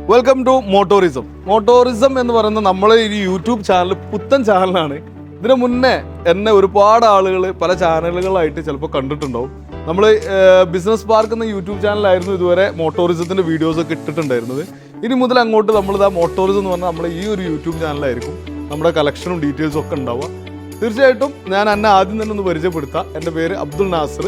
Welcome to മോട്ടോറിസം. മോട്ടോറിസം എന്ന് പറയുന്നത് നമ്മളെ ഈ യൂട്യൂബ് ചാനൽ പുത്തൻ ചാനലാണ്. ഇതിനു മുന്നേ എന്നെ ഒരുപാട് ആളുകൾ പല ചാനലുകളായിട്ട് ചിലപ്പോൾ കണ്ടിട്ടുണ്ടാവും. നമ്മൾ ബിസിനസ് പാർക്ക് എന്ന യൂട്യൂബ് ചാനലായിരുന്നു ഇതുവരെ മോട്ടോറിസത്തിൻ്റെ വീഡിയോസൊക്കെ ഇട്ടിട്ടുണ്ടായിരുന്നത്. ഇനി മുതൽ അങ്ങോട്ട് നമ്മളിതാ മോട്ടോറിസം എന്ന് പറഞ്ഞാൽ നമ്മുടെ ഈ ഒരു യൂട്യൂബ് ചാനലായിരിക്കും നമ്മുടെ കളക്ഷനും ഡീറ്റെയിൽസും ഒക്കെ ഉണ്ടാവുക. തീർച്ചയായിട്ടും ഞാൻ എന്നെ ആദ്യം തന്നെ ഒന്ന് പരിചയപ്പെടുത്താം. എൻ്റെ പേര് അബ്ദുൾ നാസർ.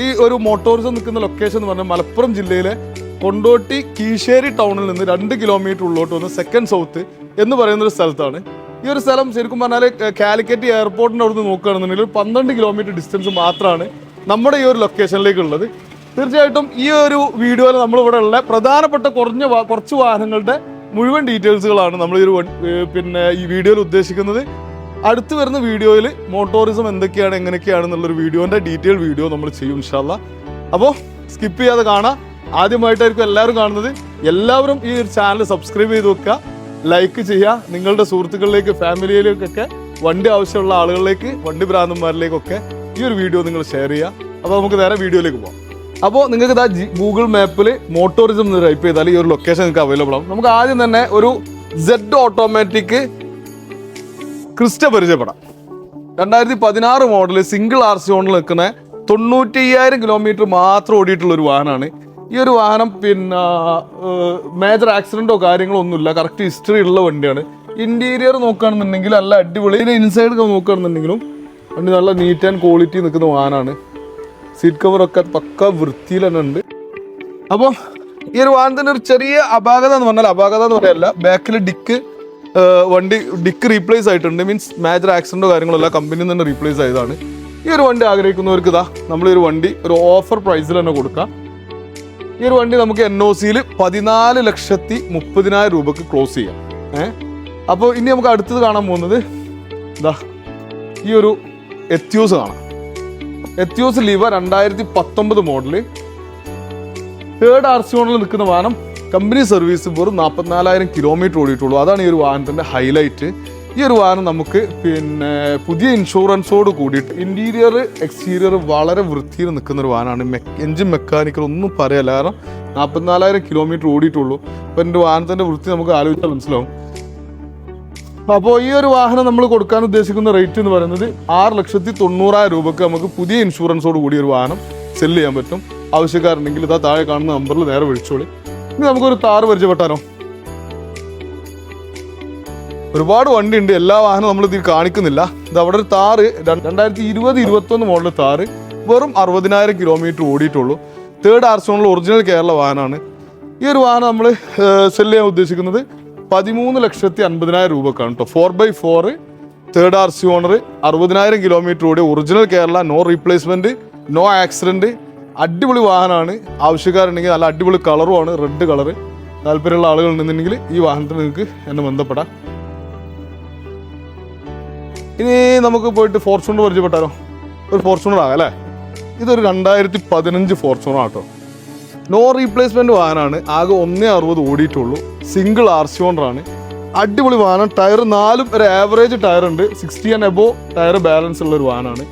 ഈ ഒരു മോട്ടോറിസം നിൽക്കുന്ന ലൊക്കേഷൻ എന്ന് പറഞ്ഞാൽ മലപ്പുറം ജില്ലയിലെ കൊണ്ടോട്ടി കീശ്ശേരി ടൗണിൽ നിന്ന് 2 കിലോമീറ്റർ ഉള്ളോട്ട് വന്ന് സെക്കൻഡ് സൗത്ത് എന്ന് പറയുന്ന ഒരു സ്ഥലത്താണ്. ഈ ഒരു സ്ഥലം ശരിക്കും പറഞ്ഞാൽ കാലിക്കറ്റ് എയർപോർട്ടിൻ്റെ അവിടെ നിന്ന് നോക്കുകയാണെന്നുണ്ടെങ്കിൽ 12 കിലോമീറ്റർ ഡിസ്റ്റൻസ് മാത്രമാണ് നമ്മുടെ ഈ ഒരു ലൊക്കേഷനിലേക്കുള്ളത്. തീർച്ചയായിട്ടും ഈ ഒരു വീഡിയോയിൽ നമ്മളിവിടെ ഉള്ള പ്രധാനപ്പെട്ട കുറച്ച് വാഹനങ്ങളുടെ മുഴുവൻ ഡീറ്റെയിൽസുകളാണ് നമ്മൾ ഈ വീഡിയോയിൽ ഉദ്ദേശിക്കുന്നത്. അടുത്ത് വരുന്ന വീഡിയോയിൽ മോട്ടോറിസം എന്തൊക്കെയാണ് എങ്ങനെയൊക്കെയാണെന്നുള്ളൊരു വീഡിയോൻ്റെ ഡീറ്റെയിൽ വീഡിയോ നമ്മൾ ചെയ്യും ഇൻഷാ അല്ലാ. അപ്പോൾ സ്കിപ്പ് ചെയ്യാതെ കാണാം. ആദ്യമായിട്ടായിരിക്കും എല്ലാവരും കാണുന്നത്. എല്ലാവരും ഈ ഒരു ചാനൽ സബ്സ്ക്രൈബ് ചെയ്ത് വെക്കുക, ലൈക്ക് ചെയ്യുക. നിങ്ങളുടെ സുഹൃത്തുക്കളിലേക്ക്, ഫാമിലിയിലേക്കൊക്കെ, വണ്ടി ആവശ്യമുള്ള ആളുകളിലേക്ക്, വണ്ടി ഭ്രാന്തന്മാരിലേക്കൊക്കെ ഈ ഒരു വീഡിയോ നിങ്ങൾ ഷെയർ ചെയ്യുക. അപ്പോൾ നമുക്ക് നേരെ വീഡിയോയിലേക്ക് പോകാം. അപ്പോൾ നിങ്ങൾക്ക് ഇതാ ഗൂഗിൾ മാപ്പിൽ മോട്ടോറിസം എന്ന് ടൈപ്പ് ചെയ്താൽ ഈ ഒരു ലൊക്കേഷൻ നിങ്ങൾക്ക് അവൈലബിൾ ആവും. നമുക്ക് ആദ്യം തന്നെ ഒരു സെഡ് ഓട്ടോമാറ്റിക് ക്രിസ്റ്റ പരിചയപ്പെടാം. 2016 മോഡൽ സിംഗിൾ RC ഓണിൽ നിൽക്കുന്ന 95,000 കിലോമീറ്റർ മാത്രം ഓടിയിട്ടുള്ള ഒരു വാഹനമാണ്. ഈ ഒരു വാഹനം മേജർ ആക്സിഡൻറ്റോ കാര്യങ്ങളോ ഒന്നുമില്ല. കറക്റ്റ് ഹിസ്റ്ററി ഉള്ള വണ്ടിയാണ്. ഇൻറ്റീരിയർ നോക്കുകയാണെന്നുണ്ടെങ്കിൽ നല്ല അടിപൊളി. ഇതിൻ്റെ ഇൻസൈഡ് നോക്കുകയാണെന്നുണ്ടെങ്കിലും വണ്ടി നല്ല നീറ്റ് ആൻഡ് ക്വാളിറ്റി നിൽക്കുന്ന വാഹനമാണ്. സീറ്റ് കവറൊക്കെ പക്ക വൃത്തിയിൽ തന്നെ ഉണ്ട്. അപ്പോൾ ഈ ഒരു വാഹനത്തിൻ്റെ ഒരു ചെറിയ അപാകത എന്ന് പറയല്ല, ബാക്കിൽ ഡിക്ക് റീപ്ലേസ് ആയിട്ടുണ്ട്. മീൻസ് മേജർ ആക്സിഡൻറ്റോ കാര്യങ്ങളല്ല, കമ്പനിയിൽ തന്നെ റീപ്ലേസ് ആയതാണ്. ഈ ഒരു വണ്ടി ആഗ്രഹിക്കുന്നവർക്ക് ഇതാ നമ്മൾ ഈ ഒരു വണ്ടി ഒരു ഓഫർ പ്രൈസിൽ തന്നെ കൊടുക്കാം. ഈ ഒരു വണ്ടി നമുക്ക് NOCയിൽ 14,30,000 രൂപക്ക് ക്ലോസ് ചെയ്യാം. അപ്പോൾ ഇനി നമുക്ക് അടുത്തത് കാണാൻ പോകുന്നത് ഇതാ ഈ ഒരു എത്യോസ് കാണാം. എത്യോസ് ലിവ 2019 മോഡല് 3rd RC ഓണിൽ നിൽക്കുന്ന വാഹനം. കമ്പനി സർവീസ് വെറും 44,000 കിലോമീറ്റർ ഓടിയിട്ടുള്ളൂ. അതാണ് ഈ ഒരു വാഹനത്തിൻ്റെ ഹൈലൈറ്റ്. ഈ ഒരു വാഹനം നമുക്ക് പുതിയ ഇൻഷുറൻസോട് കൂടിയിട്ട് ഇൻറ്റീരിയർ എക്സ്റ്റീരിയർ വളരെ വൃത്തിയിൽ നിൽക്കുന്ന ഒരു വാഹനമാണ്. എൻജിൻ മെക്കാനിക്കൽ ഒന്നും പറയല്ല, കാരണം 44,000 കിലോമീറ്റർ ഓടിയിട്ടുള്ളൂ. അപ്പോൾ എൻ്റെ വാഹനത്തിൻ്റെ വൃത്തി നമുക്ക് ആലോചിച്ചാൽ മനസ്സിലാവും. അപ്പോൾ ഈ ഒരു വാഹനം നമ്മൾ കൊടുക്കാൻ ഉദ്ദേശിക്കുന്ന റേറ്റ് എന്ന് പറയുന്നത് 6,90,000 രൂപക്ക് നമുക്ക് പുതിയ ഇൻഷുറൻസോട് കൂടി ഒരു വാഹനം സെല്ല് ചെയ്യാൻ പറ്റും. ആവശ്യക്കാരുണ്ടെങ്കിൽ ഇതാ താഴെ കാണുന്ന നമ്പറിൽ നേരെ വിളിച്ചോളി. ഇനി നമുക്കൊരു താറ് പരിചയപ്പെട്ടാലോ? ഒരുപാട് വണ്ടി ഉണ്ട്, എല്ലാ വാഹനവും നമ്മൾ ഇതിൽ കാണിക്കുന്നില്ല. ഇത് അവിടെ ഒരു താറ് 2020-21 മോഡൽ താറ് വെറും 60,000 കിലോമീറ്റർ ഓടിയിട്ടുള്ളൂ. 3rd RC ഓണിൽ ഒറിജിനൽ കേരള വാഹനമാണ്. ഈ ഒരു വാഹനം നമ്മൾ സെല്ല് ചെയ്യാൻ ഉദ്ദേശിക്കുന്നത് 13,50,000 രൂപക്കാണ് കേട്ടോ. 4x4 3rd RC owner 60,000 kilometre ഓടി original Kerala, no replacement, no accident. അടിപൊളി വാഹനമാണ്. ആവശ്യക്കാരുണ്ടെങ്കിൽ നല്ല അടിപൊളി കളറുമാണ്, റെഡ് കളറ്. താല്പര്യമുള്ള ആളുകൾ ഉണ്ടെന്നുണ്ടെങ്കിൽ ഈ വാഹനത്തിൽ നിങ്ങൾക്ക് എന്നെ ബന്ധപ്പെടാം. ഇനി നമുക്ക് പോയിട്ട് ഫോർച്യൂണർ പരിചയപ്പെട്ടാലോ? ഒരു ഫോർച്യൂണർ ആകാം അല്ലേ? ഇതൊരു 2015 ഫോർച്യൂണർ ആട്ടോ. നോ റീപ്ലേസ്മെൻറ്റ് വാഹനമാണ്. ആകെ 160 ഓടിയിട്ടുള്ളൂ. സിംഗിൾ RC ഓണറാണ്. അടിപൊളി വാഹനം. ടയർ 4 ഒരു ആവറേജ് ടയർ ഉണ്ട്. 60 and above ടയർ ബാലൻസ് ഉള്ള ഒരു വാഹനമാണ്.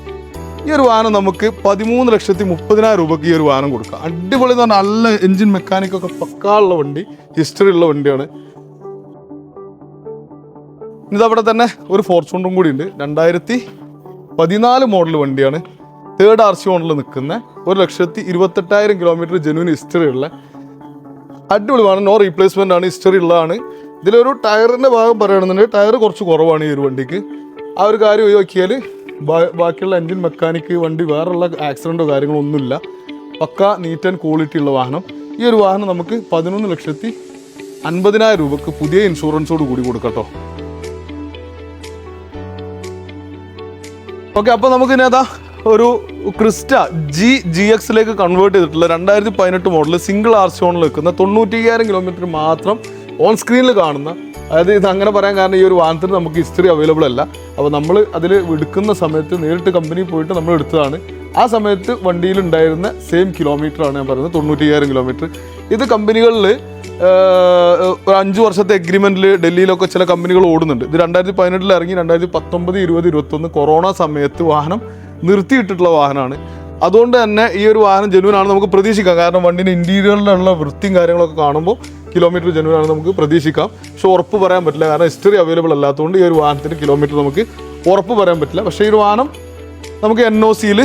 ഈ ഒരു വാഹനം നമുക്ക് 13,30,000 രൂപയ്ക്ക് ഈ ഒരു വാഹനം കൊടുക്കാം. അടിപൊളി എന്ന് പറഞ്ഞാൽ നല്ല എൻജിൻ മെക്കാനിക്കൊക്കെ പക്കാളുള്ള വണ്ടി, ഹിസ്റ്ററി ഉള്ള വണ്ടിയാണ്. ഇതവിടെ തന്നെ ഒരു ഫോർച്യൂണറും കൂടി ഉണ്ട്. 2014 മോഡൽ വണ്ടിയാണ്. 3rd RC ഓണിൽ നിൽക്കുന്ന 1,28,000 കിലോമീറ്റർ ജെന്യൂൻ ഹിസ്റ്ററി ഉള്ള അടിപൊളി വാഹനം. നോ റീപ്ലേസ്മെൻ്റ് ആണ്, ഹിസ്റ്ററി ഉള്ളതാണ്. ഇതിലൊരു ടയറിൻ്റെ ഭാഗം പറയുകയാണെന്നുണ്ടെങ്കിൽ ടയർ കുറച്ച് കുറവാണ് ഈ ഒരു വണ്ടിക്ക്. ആ ഒരു കാര്യം ഒഴിവാക്കിയാൽ ബാക്കിയുള്ള എൻജിൻ മെക്കാനിക്ക് വണ്ടി വേറെയുള്ള ആക്സിഡൻറ്റോ കാര്യങ്ങളോ ഒന്നുമില്ല. പക്ക നീറ്റ് ആൻഡ് ക്വാളിറ്റി ഉള്ള വാഹനം. ഈ ഒരു വാഹനം നമുക്ക് 11,50,000 രൂപക്ക് പുതിയ ഇൻഷുറൻസോട് കൂടി കൊടുക്കട്ടോ. ഓക്കെ, അപ്പോൾ നമുക്ക് ഇനി അതാ ഒരു ക്രിസ്റ്റ GX കൺവേർട്ട് ചെയ്തിട്ടുള്ള 2018 മോഡൽ സിംഗിൾ RC ഓണിൽ നിൽക്കുന്ന 95,000 കിലോമീറ്റർ മാത്രം ഓൺ സ്ക്രീനിൽ കാണുന്ന, അതായത് ഇത് അങ്ങനെ പറയാൻ കാരണം ഈ ഒരു വാഹനത്തിന് നമുക്ക് ഹിസ്റ്ററി അവൈലബിൾ അല്ല. അപ്പോൾ നമ്മൾ അതിൽ എടുക്കുന്ന സമയത്ത് നേരിട്ട് കമ്പനിയിൽ പോയിട്ട് നമ്മൾ എടുത്തതാണ്. ആ സമയത്ത് വണ്ടിയിൽ ഉണ്ടായിരുന്ന സെയിം കിലോമീറ്റർ ആണ് ഞാൻ പറയുന്നത്, 95,000 കിലോമീറ്റർ. ഇത് കമ്പനികളിൽ 5 വർഷത്തെ എഗ്രിമെൻറ്റിൽ ഡൽഹിയിലൊക്കെ ചില കമ്പനികൾ ഓടുന്നുണ്ട്. ഇത് 2018 ഇറങ്ങി 2019, 20, 21 കൊറോണ സമയത്ത് വാഹനം നിർത്തിയിട്ടിട്ടുള്ള വാഹനമാണ്. അതുകൊണ്ട് തന്നെ ഈ ഒരു വാഹനം ജെന്യൂൻ ആണ് നമുക്ക് പ്രതീക്ഷിക്കാം. കാരണം വണ്ടിൻ്റെ ഇൻറ്റീരിയറിലുള്ള വൃത്തിയും കാര്യങ്ങളൊക്കെ കാണുമ്പോൾ കിലോമീറ്റർ ജനുവനാണ് നമുക്ക് പ്രതീക്ഷിക്കാം. പക്ഷെ ഉറപ്പ് പറയാൻ പറ്റില്ല, കാരണം ഹിസ്റ്ററി അവൈലബിൾ അല്ലാത്തതുകൊണ്ട് ഈ ഒരു വാഹനത്തിന് കിലോമീറ്റർ നമുക്ക് ഉറപ്പ് പറയാൻ പറ്റില്ല. പക്ഷേ ഈ ഒരു വാഹനം നമുക്ക് NOCയിൽ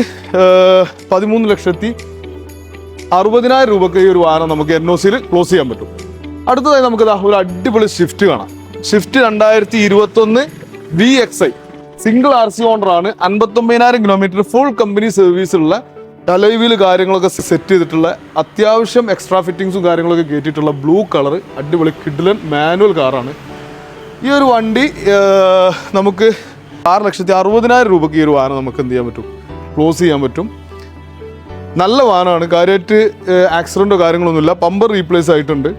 13,60,000 രൂപയ്ക്ക് ഈ ഒരു വാഹനം നമുക്ക് NOCയിൽ ക്ലോസ് ചെയ്യാൻ പറ്റും. അടുത്തതായി നമുക്ക് ഒരു അടിപൊളി സ്വിഫ്റ്റ് കാണാം. സ്വിഫ്റ്റ് 2021 VXI സിംഗിൾ RC ഓണറാണ്. 59,000 കിലോമീറ്റർ ഫുൾ കമ്പനി സർവീസുള്ള അലോയ് കാര്യങ്ങളൊക്കെ സെറ്റ് ചെയ്തിട്ടുള്ള അത്യാവശ്യം എക്സ്ട്രാ ഫിറ്റിങ്സും കാര്യങ്ങളൊക്കെ കയറ്റിയിട്ടുള്ള ബ്ലൂ കളർ അടിപൊളി കിഡ്ലൻ മാനുവൽ കാറാണ്. ഈ ഒരു വണ്ടി നമുക്ക് 6,60,000 രൂപയ്ക്ക് ഈ ഒരു വാഹനം നമുക്ക് എന്ത് ചെയ്യാൻ പറ്റും, ക്ലോസ് ചെയ്യാൻ പറ്റും. നല്ല വാഹനമാണ്. കാര്യമായിട്ട് ആക്സിഡൻറ്റോ കാര്യങ്ങളൊന്നുമില്ല. പമ്പർ റീപ്ലേസ് ആയിട്ടുണ്ട്,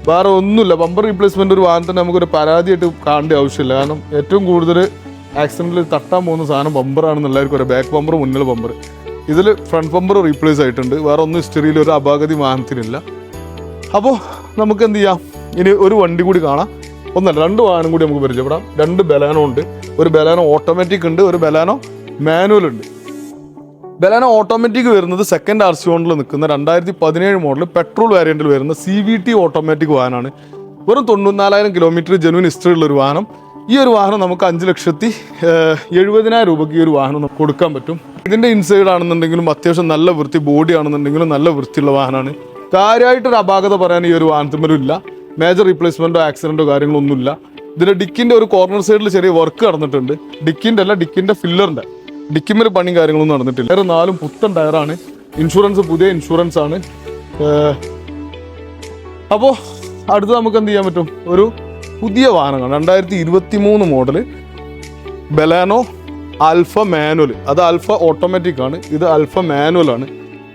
വേറെ ഒന്നുമില്ല. പമ്പർ റീപ്ലേസ്മെൻ്റ് ഒരു വാഹനത്തിന് നമുക്കൊരു പരാതിയായിട്ട് കാണേണ്ട ആവശ്യമില്ല. കാരണം ഏറ്റവും കൂടുതൽ ആക്സിഡൻറ്റിൽ തട്ടാൻ പോകുന്ന സാധനം ബമ്പറാണെന്ന് എല്ലാവർക്കും ഒരു ബാക്ക് ബമ്പർ, മുന്നിൽ ബമ്പർ. ഇതിൽ ഫ്രണ്ട് ബമ്പർ റീപ്ലേസ് ആയിട്ടുണ്ട്. വേറെ ഒന്നും ഹിസ്റ്ററിയിൽ ഒരു അപാകതി വാഹനത്തിനില്ല. അപ്പോൾ നമുക്ക് എന്ത് ചെയ്യാം, ഇനി ഒരു വണ്ടി കൂടി കാണാം. ഒന്നല്ല, 2 വാഹനം കൂടി നമുക്ക് പരിചയപ്പെടാം. 2 ബലാനോ ഉണ്ട്. ഒരു ബലാനോ ഓട്ടോമാറ്റിക് ഉണ്ട്, ഒരു ബലാനോ മാനുവൽ ഉണ്ട്. ബലാനോ ഓട്ടോമാറ്റിക് വരുന്നത് സെക്കൻഡ് RC ഓണിൽ നിൽക്കുന്ന 2017 മോഡൽ പെട്രോൾ വേരിയൻറ്റിൽ വരുന്ന CVT ഓട്ടോമാറ്റിക് വാഹനമാണ്. വെറും 94,000 കിലോമീറ്റർ ജെനുവിൻ ഹിസ്റ്ററി ഉള്ള ഒരു വാഹനം. ഈ ഒരു വാഹനം നമുക്ക് 5,70,000 രൂപയ്ക്ക് ഈ ഒരു വാഹനം നമുക്ക് കൊടുക്കാൻ പറ്റും. ഇതിൻ്റെ ഇൻസൈഡ് ആണെന്നുണ്ടെങ്കിലും അത്യാവശ്യം നല്ല വൃത്തി, ബോഡി ആണെന്നുണ്ടെങ്കിലും നല്ല വൃത്തിയുള്ള വാഹനമാണ്. കാര്യമായിട്ടൊരു അപാകത പറയാൻ ഈ ഒരു വാഹനത്തിന്മേലും ഇല്ല. മേജർ റീപ്ലേസ്മെൻറ്റോ ആക്സിഡൻറ്റോ കാര്യങ്ങളൊന്നുമില്ല. ഇതിൻ്റെ ഡിക്കിൻ്റെ ഒരു കോർണർ സൈഡിൽ ചെറിയ വർക്ക് നടന്നിട്ടുണ്ട്. ഡിക്കിൻ്റെ ഫില്ലറിൻ്റെ ഡിക്കിമ്മൽ പണിയും കാര്യങ്ങളൊന്നും നടന്നിട്ടില്ല. ടയർ 4 പുത്തൻ ടയറാണ്. ഇൻഷുറൻസ് പുതിയ ഇൻഷുറൻസ് ആണ്. അപ്പോൾ അടുത്ത് നമുക്ക് എന്ത് ചെയ്യാൻ പറ്റും, ഒരു പുതിയ വാഹനമാണ്. 2023 മോഡൽ ബലാനോ ആൽഫ മാനുവൽ. അത് ആൽഫ ഓട്ടോമാറ്റിക് ആണ്, ഇത് ആൽഫ മാനുവൽ ആണ്.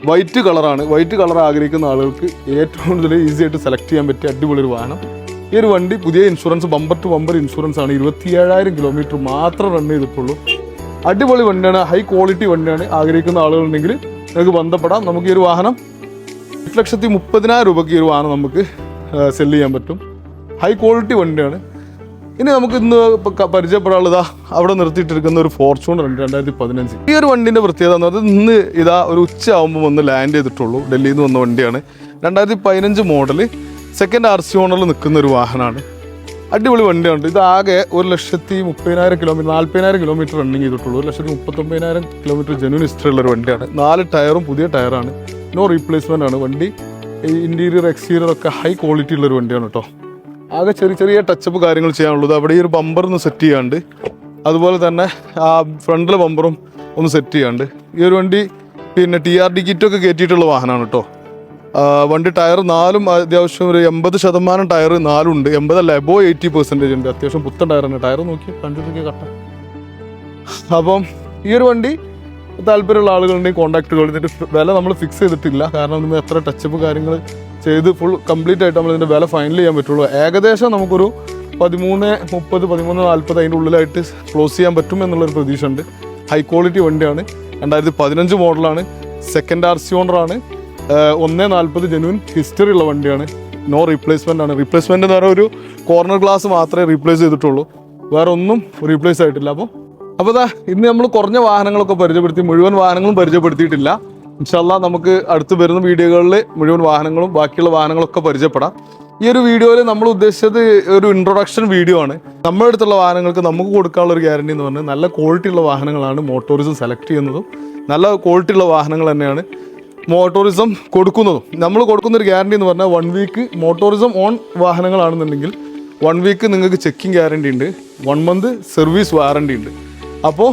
വൈറ്റ് കളറാണ്. വൈറ്റ് കളർ ആഗ്രഹിക്കുന്ന ആളുകൾക്ക് ഏറ്റവും കൂടുതൽ ഈസി ആയിട്ട് സെലക്ട് ചെയ്യാൻ പറ്റിയ അടിപൊളി ഒരു വാഹനം. ഈ ഒരു വണ്ടി പുതിയ insurance, bumper to bumper insurance ആണ്. 27,000 കിലോമീറ്റർ മാത്രം റൺ ചെയ്തിട്ടുള്ളൂ. അടിപൊളി വണ്ടിയാണ്, ഹൈ ക്വാളിറ്റി വണ്ടിയാണ്. ആഗ്രഹിക്കുന്ന ആളുകളുണ്ടെങ്കിൽ നിങ്ങൾക്ക് ബന്ധപ്പെടാം. നമുക്ക് ഈ ഒരു വാഹനം 8,30,000 രൂപയ്ക്ക് ഈ ഒരു വാഹനം നമുക്ക് സെല് ചെയ്യാൻ പറ്റും. ഹൈ ക്വാളിറ്റി വണ്ടിയാണ്. ഇനി നമുക്ക് ഇന്ന് പരിചയപ്പെടാനുള്ളതാ അവിടെ നിർത്തിയിട്ടിരിക്കുന്ന ഒരു ഫോർച്യൂണർ ഉണ്ട് 2015. ഈ ഒരു വണ്ടിൻ്റെ പ്രത്യേകത എന്ന് പറയുന്നത് ഇന്ന് ഒരു ഉച്ച ആകുമ്പോൾ വന്ന് ലാൻഡ് ചെയ്തിട്ടുള്ളൂ. ഡൽഹിയിൽ നിന്ന് വന്ന വണ്ടിയാണ്. 2015 മോഡൽ സെക്കൻഡ് RC ഓണറിൽ നിൽക്കുന്ന ഒരു വാഹനമാണ്. അടിപൊളി വണ്ടിയാണ്. ഇത് ആകെ 1,30,000 കിലോമീറ്റർ, 40,000 കിലോമീറ്റർ റണ്ണിങ് ചെയ്തിട്ടുള്ളൂ. 1,39,000 കിലോമീറ്റർ ജെന്യൂൻ ഹിസ്റ്ററി ഉള്ള ഒരു വണ്ടിയാണ്. 4 ടയറും പുതിയ ടയറാണ്. നോ റീപ്ലേസ്മെൻ്റ് ആണ് വണ്ടി. ഇൻറ്റീരിയർ എക്സ്റ്റീരിയർ ഒക്കെ ഹൈ ക്വാളിറ്റി ഉള്ളൊരു വണ്ടിയാണ് കേട്ടോ. ആകെ ചെറിയ ടച്ചപ്പ് കാര്യങ്ങൾ ചെയ്യാനുള്ളത്. അവിടെ ഈ ഒരു ബമ്പറൊന്ന് സെറ്റ് ചെയ്യാണ്ട്, അതുപോലെ തന്നെ ആ ഫ്രണ്ടിലെ ബമ്പറും ഒന്ന് സെറ്റ് ചെയ്യാണ്ട്. ഈ ഒരു വണ്ടി പിന്നെ TRD കിറ്റൊക്കെ കയറ്റിയിട്ടുള്ള വാഹനമാണ് കേട്ടോ. വണ്ടി ടയർ 4 അത്യാവശ്യം ഒരു 80% ടയർ 4 ഉണ്ട്. 80 അല്ല, എബോ 80% ഉണ്ട്. അത്യാവശ്യം പുത്തൻ ടയറാണ്. ടയർ നോക്കി കണ്ടിട്ട് കട്ട. അപ്പം ഈ ഒരു വണ്ടി താല്പര്യമുള്ള ആളുകളുണ്ടെങ്കിൽ കോൺടാക്റ്റുകൾ. ഇതിൻ്റെ വില നമ്മൾ ഫിക്സ് ചെയ്തിട്ടില്ല, കാരണം നമ്മൾ എത്ര ടച്ചപ്പ് കാര്യങ്ങൾ ചെയ്ത് ഫുൾ കംപ്ലീറ്റ് ആയിട്ട് നമ്മൾ ഇതിൻ്റെ വില ഫൈനൽ ചെയ്യാൻ പറ്റുള്ളൂ. ഏകദേശം നമുക്കൊരു 13,30, 13,40 അതിൻ്റെ ഉള്ളിലായിട്ട് ക്ലോസ് ചെയ്യാൻ പറ്റും എന്നുള്ളൊരു പ്രതീക്ഷ ഉണ്ട്. ഹൈ ക്വാളിറ്റി വണ്ടിയാണ്. 2015 മോഡലാണ്. സെക്കൻഡ് RC ഓണറാണ്. 1,40 ജെന്യൂൻ ഹിസ്റ്ററി ഉള്ള വണ്ടിയാണ്. നോ റീപ്ലേസ്മെൻ്റ് ആണ്. റീപ്ലേസ്മെൻ്റ് എന്ന് പറഞ്ഞാൽ ഒരു കോർണർ ഗ്ലാസ് മാത്രമേ റീപ്ലേസ് ചെയ്തിട്ടുള്ളൂ, വേറെ ഒന്നും റീപ്ലേസ് ആയിട്ടില്ല. അപ്പോൾ ഇന്ന് നമ്മൾ കുറഞ്ഞ വാഹനങ്ങളൊക്കെ പരിചയപ്പെടുത്തി, മുഴുവൻ വാഹനങ്ങളും പരിചയപ്പെടുത്തിയിട്ടില്ല. ഇൻഷാ അല്ലാഹ് നമുക്ക് അടുത്ത് വരുന്ന വീഡിയോകളിൽ മുഴുവൻ വാഹനങ്ങളും ബാക്കിയുള്ള വാഹനങ്ങളൊക്കെ പരിചയപ്പെടാം. ഈ ഒരു വീഡിയോയിൽ നമ്മൾ ഉദ്ദേശിച്ചത് ഒരു ഇൻട്രൊഡക്ഷൻ വീഡിയോ ആണ്. നമ്മുടെ അടുത്തുള്ള വാഹനങ്ങൾക്ക് നമുക്ക് കൊടുക്കാനുള്ള ഒരു ഗ്യാരണ്ടി എന്ന് പറഞ്ഞാൽ നല്ല ക്വാളിറ്റി ഉള്ള വാഹനങ്ങളാണ് മോട്ടോറിസം സെലക്ട് ചെയ്യുന്നതും നല്ല ക്വാളിറ്റി ഉള്ള വാഹനങ്ങൾ തന്നെയാണ് മോട്ടോറിസം കൊടുക്കുന്നതും. നമ്മൾ കൊടുക്കുന്നൊരു ഗ്യാരണ്ടി എന്ന് പറഞ്ഞാൽ 1 വീക്ക് മോട്ടോറിസം ഓൺ വാഹനങ്ങളാണെന്നുണ്ടെങ്കിൽ 1 വീക്ക് നിങ്ങൾക്ക് ചെക്കിങ് ഗ്യാരണ്ടി ഉണ്ട്, 1 മന്ത് സർവീസ് വാറണ്ടി ഉണ്ട്. അപ്പോൾ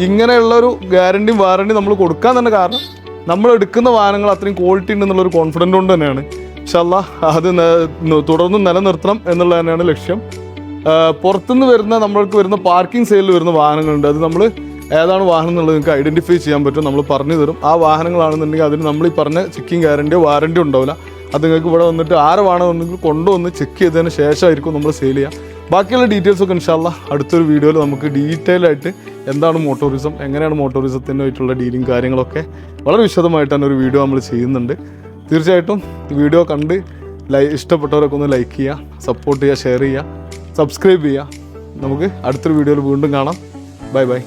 ഇങ്ങനെയുള്ളൊരു ഗ്യാരണ്ടിയും വാറണ്ടിയും നമ്മൾ കൊടുക്കാൻ തന്നെ കാരണം നമ്മൾ എടുക്കുന്ന വാഹനങ്ങൾ അത്രയും ക്വാളിറ്റി ഉണ്ടെന്നുള്ളൊരു കോൺഫിഡൻറ്റ് കൊണ്ട് തന്നെയാണ്. ഇൻഷാ അല്ലാഹ് അത് തുടർന്ന് നിലനിർത്തണം എന്നുള്ളത് തന്നെയാണ് ലക്ഷ്യം. പുറത്തുനിന്ന് നമ്മൾക്ക് വരുന്ന പാർക്കിംഗ് സൈഡിൽ വരുന്ന വാഹനങ്ങളുണ്ട്. അത് നമ്മൾ ഏതാണ് വാഹനം എന്നുള്ളത് നിങ്ങൾക്ക് ഐഡൻറ്റിഫൈ ചെയ്യാൻ പറ്റും, നമ്മൾ പറഞ്ഞു തരും. ആ വാഹനങ്ങളാണെന്നുണ്ടെങ്കിൽ അതിന് നമ്മൾ ഈ പറഞ്ഞ ചെക്കിങ് ഗ്യാരണ്ടിയോ വാറണ്ടിയോ ഉണ്ടാവില്ല. അത് നിങ്ങൾക്ക് ഇവിടെ വന്നിട്ട് ആരെ വേണമെന്നുണ്ടെങ്കിൽ കൊണ്ടുവന്ന് ചെക്ക് ചെയ്തതിന് ശേഷമായിരിക്കും നമ്മൾ സെയിൽ ചെയ്യുക. ബാക്കിയുള്ള ഡീറ്റെയിൽസൊക്കെ ഇൻഷാ അല്ലാഹ് അടുത്തൊരു വീഡിയോയിൽ നമുക്ക് ഡീറ്റെയിൽ ആയിട്ട് എന്താണ് മോട്ടോറിസം, എങ്ങനെയാണ് മോട്ടോറിസത്തിനായിട്ടുള്ള ഡീലിങ് കാര്യങ്ങളൊക്കെ വളരെ വിശദമായിട്ടാണ് ഒരു വീഡിയോ നമ്മൾ ചെയ്യുന്നുണ്ട്. തീർച്ചയായിട്ടും വീഡിയോ കണ്ട് ഇഷ്ടപ്പെട്ടവരൊക്കെ ഒന്ന് ലൈക്ക് ചെയ്യുക, സപ്പോർട്ട് ചെയ്യുക, ഷെയർ ചെയ്യുക, സബ്സ്ക്രൈബ് ചെയ്യുക. നമുക്ക് അടുത്തൊരു വീഡിയോയിൽ വീണ്ടും കാണാം. Bye bye.